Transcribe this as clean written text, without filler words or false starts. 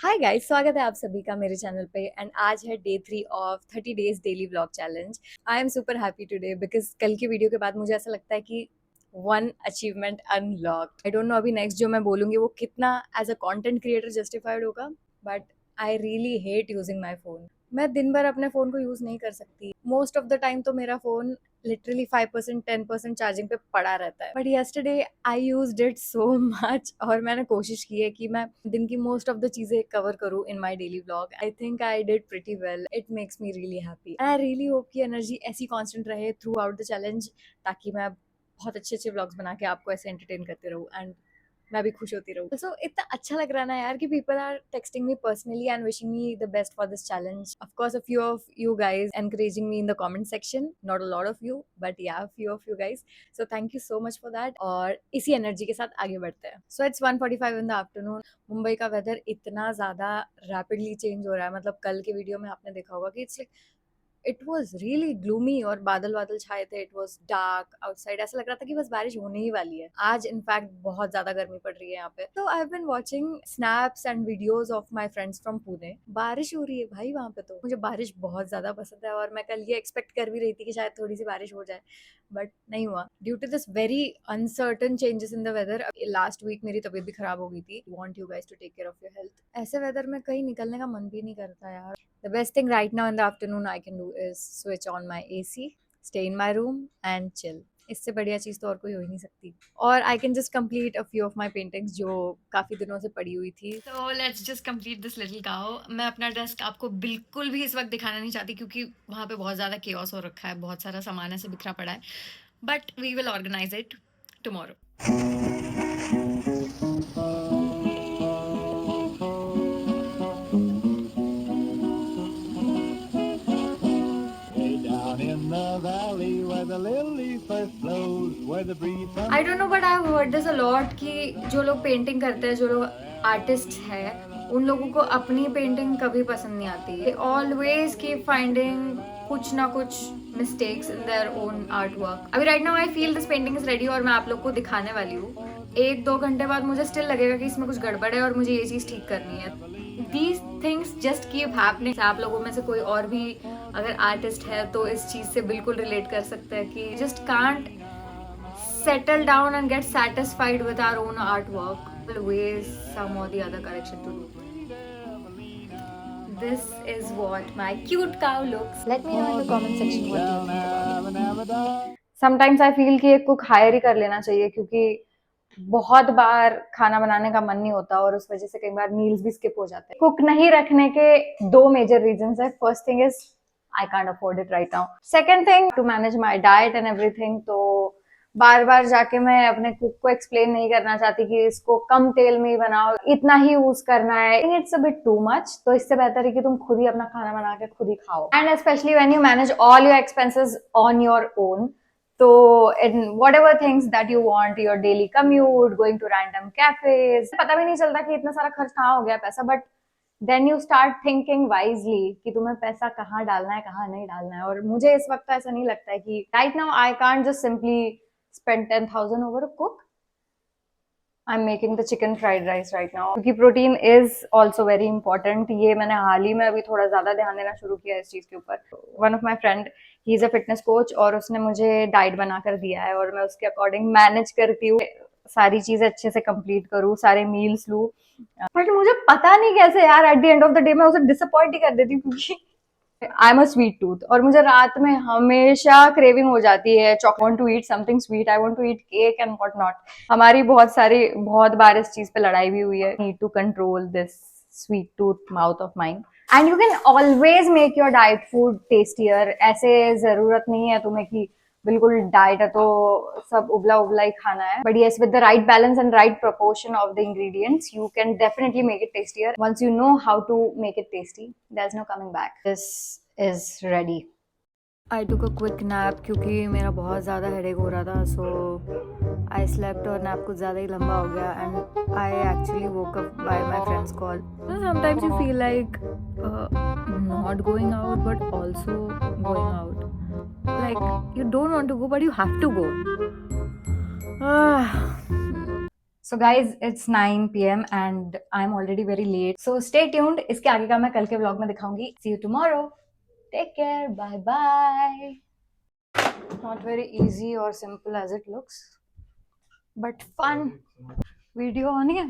Hi guys, स्वागत है आप सभी का मेरे चैनल पे। एंड आज है day 3 of 30 days daily vlog challenge. I am super happy today because कल की वीडियो के बाद मुझे ऐसा लगता है कि one achievement unlocked. I don't know अभी नेक्स्ट जो मैं बोलूंगी वो कितना as a content creator justified होगा, but I really hate using my phone. मैं दिन भर अपने फोन को यूज नहीं कर सकती। मोस्ट ऑफ द टाइम तो मेरा फोन लिटरली 5% 10% चार्जिंग पे पड़ा रहता है, but yesterday I used it so much. और मैंने कोशिश की है कि मैं दिन की मोस्ट ऑफ द चीजें कवर करूँ in my daily vlog. I think I did pretty well. It makes me really happy. I really hope कि एनर्जी ऐसी कांस्टेंट रहे थ्रू आउट द चैलेंज, ताकि मैं बहुत अच्छे अच्छे व्लॉग्स बना के आपको ऐसे एंटरटेन करते रहूँ एंड मैं भी खुश होती रहूँ। सो इतना अच्छा लग रहा है ना यार कि people are texting me personally and wishing me the best for this challenge. Of course a few of you guys encouraging me in the comment section, not a lot of you but a few of you guys. So thank you so much for that. और इसी energy के साथ आगे बढ़ते हैं। So it's 1:45 in the afternoon. Mumbai का weather इतना ज्यादा रैपिडली चेंज हो रहा है। मतलब कल के वीडियो में आपने देखा होगा कि it's like it was really gloomy और बादल बादल छाए थे। It was dark outside. ऐसा लग रहा था कि बस बारिश होने ही वाली है। आज इनफैक्ट बहुत ज्यादा गर्मी पड़ रही है यहाँ पे। तो I have been watching snaps and videos of my friends from Pune. बारिश हो रही है भाई वहां पे। तो मुझे बारिश बहुत ज्यादा पसंद है और मैं कल ये एक्सपेक्ट कर भी रही थी कि शायद थोड़ी सी बारिश हो जाए, बट नहीं हुआ due to this very uncertain changes in the weather. Last week मेरी तबीयत भी खराब हो गई थी। Want you guys to take care of your health. ऐसे वेदर में कहीं निकलने का मन भी नहीं करता यार। The best thing right now in the afternoon I can do is switch on my AC, stay in my room and chill. इससे बढ़िया चीज़ तो और कोई हो ही नहीं सकती। और I can just complete a few of my paintings जो काफ़ी दिनों से पड़ी हुई थी। तो let's just complete this little cow. मैं अपना डेस्क आपको बिल्कुल भी इस वक्त दिखाना नहीं चाहती क्योंकि वहाँ पे बहुत ज़्यादा केओस हो रखा है, बहुत सारा सामान ऐसे बिखरा पड़ा है, but we will organise it tomorrow. I don't know but I heard this a lot कि जो लोग पेंटिंग करते हैं, जो लोग आर्टिस्ट हैं, उन लोगों को अपनी पेंटिंग कभी पसंद नहीं आती। दे ऑलवेज कीप फाइंडिंग कुछ ना कुछ mistakes in their own artwork. अभी right now I feel this painting is ready और मैं आप लोग को दिखाने वाली हूँ। 1-2 घंटे बाद मुझे स्टिल लगेगा कि इसमें कुछ गड़बड़ है और मुझे ये चीज़ ठीक करनी है। These things just keep happening. आप लोगों में से कोई और भी अगर आर्टिस्ट है तो इस चीज़ से बिल्कुल रिलेट कर सकते हैं कि just can't settle down and get satisfied with our own artwork. Always some or the other correction to do. This is what my cute cow looks. Let me know in the comment section what you think about it. Sometimes I feel कि एक cook hire ही कर लेना चाहिए क्योंकि बहुत बार खाना बनाने का मन नहीं होता और उस वजह से कई बार मील्स भी स्किप हो जाते हैं। कुक नहीं रखने के 2 मेजर रीजंस है। First thing is I can't afford it right now. Second thing to manage my diet and everything. तो बार बार जाके मैं अपने कुक को एक्सप्लेन नहीं करना चाहती कि इसको कम तेल में ही बनाओ, इतना ही यूज करना है। It's a bit too much. तो इससे बेहतर है कि तुम खुद ही अपना खाना बना के खुद ही खाओ। And specially when you manage all your expenses on your own, तो in whatever things that you want, your daily commute, going to random cafes, पता भी नहीं चलता कि इतना सारा खर्च कहाँ हो गया पैसा। But then you start thinking wisely कि तुम्हें पैसा कहाँ डालना है, कहाँ नहीं डालना है। और मुझे इस वक्त ऐसा नहीं लगता है कि right now I can't just simply spend 10,000 over a cook. I'm making the chicken fried rice right now क्योंकि protein is also very important. ये मैंने हाल ही में अभी थोड़ा ज्यादा ध्यान देना शुरू किया इस चीज के ऊपर। One of my friend he is a fitness coach और उसने मुझे डाइट बना कर दिया है और मैं उसके अकॉर्डिंग मैनेज करती हूँ, सारी चीजें अच्छे से कंप्लीट करूँ, सारे मील्स लूँ। बट मुझे पता नहीं कैसे यार at the end of the day मैं उसे डिसअपॉइंट ही कर देती हूँ क्योंकि I am a sweet tooth और मुझे रात में हमेशा क्रेविंग हो जाती है। Want to eat something sweet, I want to eat cake and what not. हमारी बहुत बार इस चीज पे लड़ाई भी हुई है। Need to control this sweet tooth mouth of mine. And you can always make your diet food tastier. ऐसे जरूरत नहीं है तुम्हें कि बिल्कुल डाइट है तो सब उबला उबला ही खाना है। But yes, with the right balance and right proportion of the ingredients, you can definitely make it tastier. Once you know how to make it tasty, there's no coming back. This is ready. I took a quick nap क्योंकि मेरा बहुत ज़्यादा headache हो रहा था। So I slept और nap कुछ ज़्यादा ही लंबा हो गया and I actually woke up by my friend's call. So sometimes you feel like not going out but also going out. Like you don't want to go but you have to go. So guys, it's 9 p.m. and I'm already very late. So stay tuned. इसके आगे का मैं कल के vlog में दिखाऊंगी. See you tomorrow. Take care. Bye bye. Not very easy or simple as it looks, but fun. Video on है.